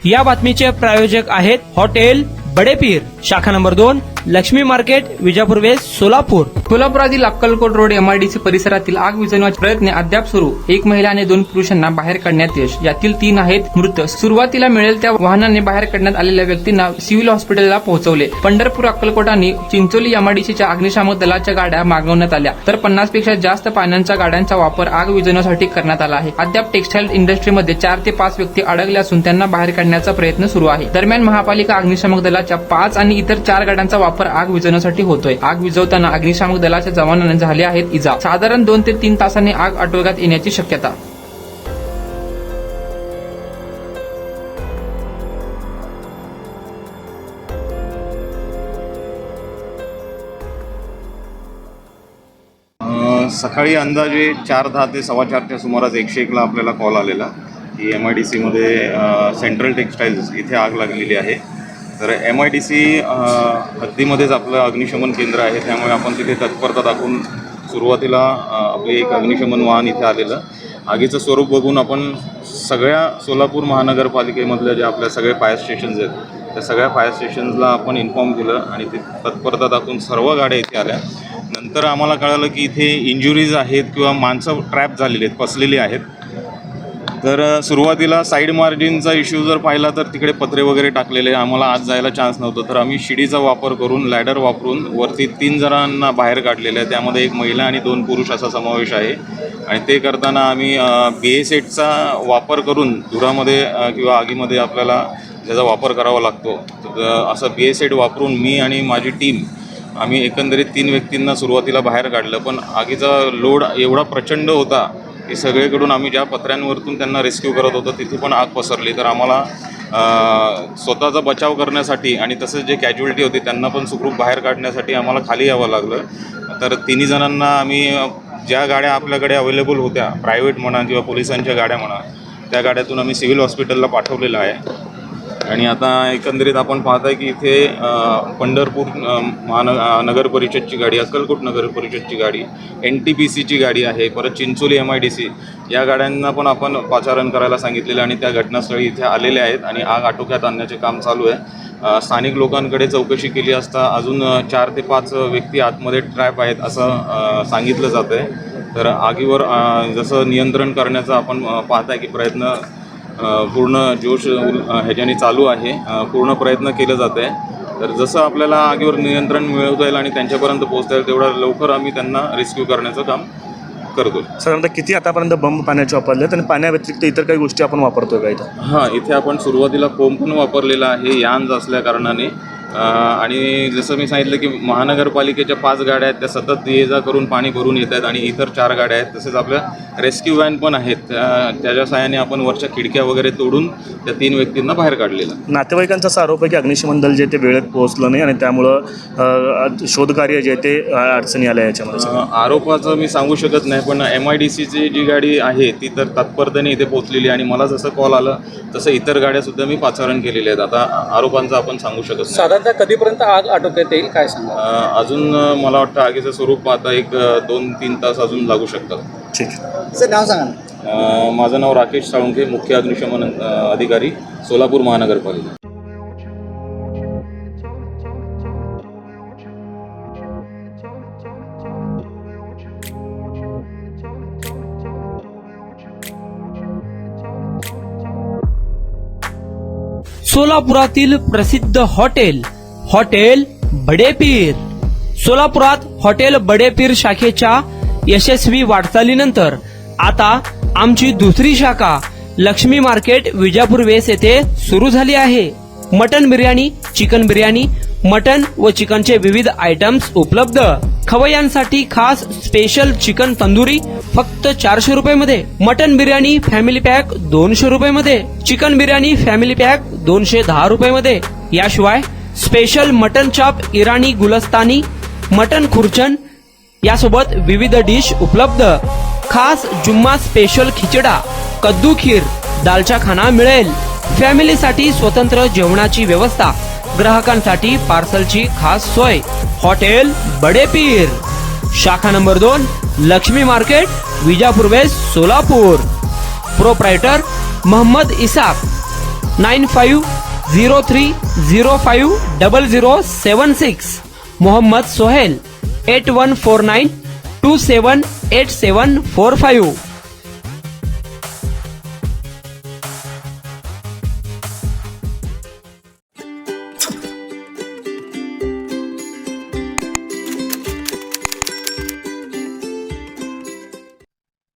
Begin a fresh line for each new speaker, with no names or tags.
या बातमीचे प्रायोजक आहेत हॉटेल बडेपीर, शाखा number 2, Laxmi market, Vijapur west, Solapur.
कोल्हापुरातील अक्कलकोट रोड MIDC परिसरातील आग विझवण्याचे प्रयत्न अद्याप सुरू. 1 महिला आणि 2 पुरुषांना बाहेर काढण्यात यश. यातील 3 आहेत मृत. सुरुवातीला मिळेल त्या वाहनाने बाहेर काढण्यात आलेल्या व्यक्तींना सिव्हिल हॉस्पिटलला पोहोचवले. पंढरपूर, अक्कलकोट आणि चिंचोली MIDCच्या अग्निशामक दलाच्या गाड्या मागवण्यात आल्या, तर 50 पेक्षा जास्त पाण्याच्या गाड्यांचा वापर आग विझवण्यासाठी करण्यात आला आहे. अद्याप टेक्स्टाईल इंडस्ट्रीमध्ये 4 ते 5 व्यक्ती अडकले असून त्यांना बाहेर काढण्याचा प्रयत्न सुरू आहे. दरम्यान महापालिका अग्निशामक दलाच्या 5 आणि इतर 4 गाड्यांचा वापर आग विझवण्यासाठी होतोय. आग विझवताना अग्निशामक दलाच्या जवानांना झाले आहेत इजा. साधारण 2 ते 3 तासांनी आग आटोक्यात येण्याची शक्यता.
सकाळी अंदाजे 4:10 ते 4:15च्या सुमारास 101ला आपल्याला कॉल आलेला की MIDCमध्ये सेंट्रल टेक्स्टाईल्स इथे आग लागलेली आहे. तर MIDC हद्दीमध्येच आपलं अग्निशमन केंद्र आहे, त्यामुळे आपण तिथे तत्परता दाखवून सुरुवातीला आपले एक अग्निशमन वाहन इथे आलेलं. आगीचं स्वरूप बघून आपण सगळ्या सोलापूर महानगरपालिकेमधल्या ज्या आपल्या सगळे फायर स्टेशन्स आहेत त्या सगळ्या फायर स्टेशन्सला आपण इन्फॉर्म केलं आणि ते तत्परता दाखवून सर्व गाड्या इथे आल्या. नंतर आम्हाला कळालं की इथे इंजुरीज आहेत किंवा माणसं ट्रॅप झालेली आहेत, फसलेली आहेत. तर सुरुवातीला साईड मार्जिनचा इश्यू जर पाहिला तर तिकडे पत्रे वगैरे टाकलेले, आम्हाला आत जायला चान्स नव्हतं. तर आम्ही शिडीचा वापर करून, लॅडर वापरून वरती 3 जणांना बाहेर काढलेलं आहे. त्यामध्ये 1 महिला आणि 2 पुरुष असा समावेश आहे. आणि ते करताना आम्ही BA-सेटचा वापर करून धुरामध्ये किंवा आगीमध्ये आपल्याला त्याचा वापर करावा लागतो. तर असं BA-सेट वापरून मी आणि माझी टीम आम्ही एकंदरीत 3 व्यक्तींना सुरुवातीला बाहेर काढलं. पण आगीचा लोड एवढा प्रचंड होता की सगळीकडून आम्ही ज्या पत्र्यांवरतून त्यांना रेस्क्यू करत होतो तिथे पण आग पसरली. तर आम्हाला स्वतःचा बचाव करण्यासाठी आणि तसंच जे कॅज्युअलिटी होती त्यांना पण सुखरूप बाहेर काढण्यासाठी आम्हाला खाली यावं लागलं. तर 3 जणांना आम्ही ज्या गाड्या आपल्याकडे अवेलेबल होत्या, प्रायव्हेट म्हणा किंवा पोलिसांच्या गाड्या म्हणा, त्या गाड्यातून आम्ही सिव्हिल हॉस्पिटलला पाठवलेलं आहे. आणि आता एकंदरीत आपण पाहत आहे की इथे पंढरपूर नगर परिषदची गाडी, अक्कलकोट नगर परिषदची गाडी, NTPCची गाडी आहे, परत चिंचोली MIDC या गाड्यांना पण आपण पाचारण करायला सांगितलेलं आणि त्या घटनास्थळी इथे आलेल्या आहेत आणि आग आटोक्यात आणण्याचे काम चालू आहे. स्थानिक लोकांकडे चौकशी केली असता अजून 4 ते 5 व्यक्ती आतमध्ये ट्रॅप आहेत असं सांगितलं जातं आहे. तर आगीवर जसं नियंत्रण करण्याचा आपण पाहत आहे की प्रयत्न पूर्ण जोश ह्याच्याने चालू आहे, पूर्ण प्रयत्न केले जात आहे. तर जसं आपल्याला आगीवर नियंत्रण मिळवता येईल आणि त्यांच्यापर्यंत पोहोचता येईल तेवढा लवकर आम्ही त्यांना रेस्क्यू करण्याचं काम करतो.
साधारणतः किती आतापर्यंत बंब पाण्याचे वापरले आणि पाण्याव्यतिरिक्त इतर काही गोष्टी आपण वापरतोय का इथं?
हां, इथे आपण सुरुवातीला फोम पण वापरलेला आहे यांज असल्या कारणाने. आणि जसं मी सांगितलं की महानगरपालिकेच्या 5 गाड्या आहेत, त्या सतत ये जा करून पाणी भरून येत आहेत आणि इतर 4 गाड्या आहेत. तसेच आपल्या रेस्क्यू व्हॅन पण आहेत, त्याच्या सहाय्याने आपण वरच्या खिडक्या वगैरे तोडून त्या 3 व्यक्तींना बाहेर काढलेलं.
नातेवाईकांचा असा आरोप आहे की अग्निशमन दल जे ते वेळेत पोहोचलं नाही आणि त्यामुळं शोधकार्य जे ते अडचणी आल्या याच्यामध्ये.
आरोपाचं मी सांगू शकत नाही, पण MIDCची जी गाडी आहे ती तर तत्परतेने इथे पोहोचलेली आणि मला जसं कॉल आलं तसं इतर गाड्यासुद्धा मी पाचारण केलेले आहेत. आता आरोपांचं आपण सांगू शकत नाही.
साधारणतः कधीपर्यंत आग आटोक्यात येईल काय सांगा?
अजून मला वाटतं आगीचं स्वरूप आता 1-2-3 तास अजून लागू शकतात.
ठीक
सर, नाव सांगा ना.
माझं नाव राकेश साळुंखे, मुख्य अग्निशमन अधिकारी, सोलापूर महानगरपालिका.
सोलापुरातील प्रसिद्ध हॉटेल बडेपीर. सोलापुरात हॉटेल बडेपीर शाखेच्या यशस्वी वाटचालीनंतर आता आमची दुसरी शाखा लक्ष्मी मार्केट, विजापूर वेस्ट येथे सुरू झाली आहे. Mutton biryani, chicken biryani, mutton व चिकनचे विविध आयटम्स उपलब्ध. खवय्यांसाठी खास स्पेशल चिकन तंदुरी फक्त 400 रुपये मध्ये. मटन बिर्याणी फॅमिली पॅक 200 रुपये मध्ये. चिकन बिर्याणी फॅमिली पॅक 210 रुपये मध्ये. याशिवाय स्पेशल मटन चॉप, इराणी गुलस्तानी, मटन खुर्चन यासोबत विविध डिश उपलब्ध. खास जुम्मा स्पेशल खिचडा, कद्दू खीर, दालचा खाना मिळेल. फॅमिलीसाठी स्वतंत्र जेवणाची व्यवस्था, ग्राहकांसाठी पार्सलची खास सोय. हॉटेल बडेपीर, शाखा number 2, Laxmi market, Vijapur west, Solapur. Proprietor Mohammad Isaq. 9503050076. Mohammad Sohail 8149278745.